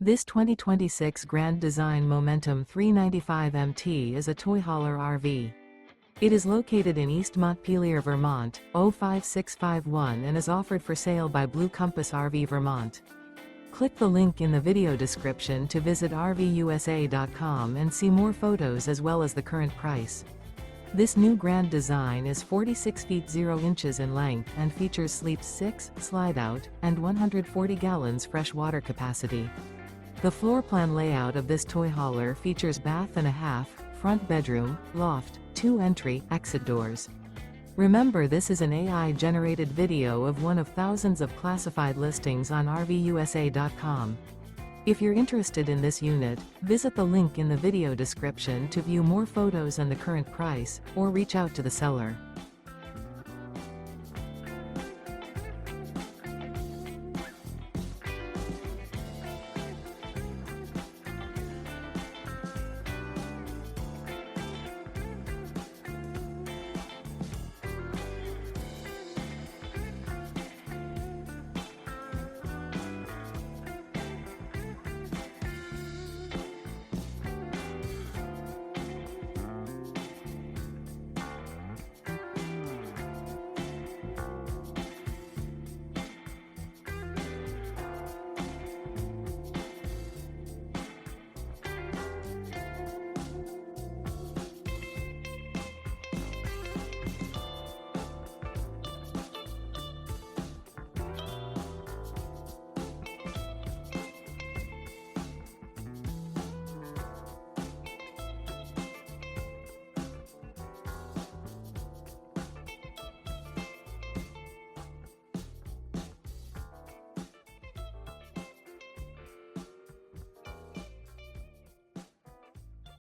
This 2026 Grand Design Momentum 395 MT is a toy hauler RV. It is located in East Montpelier, Vermont, 05651 and is offered for sale by Blue Compass RV Vermont. Click the link in the video description to visit RVUSA.com and see more photos as well as the current price. This new Grand Design is 46 feet 0 inches in length and features sleep 6, slide-out, and 140 gallons fresh water capacity. The floor plan layout of this toy hauler features bath and a half, front bedroom, loft, 2 entry, exit doors. Remember, this is an AI-generated video of one of thousands of classified listings on RVUSA.com. If you're interested in this unit, visit the link in the video description to view more photos and the current price, or reach out to the seller.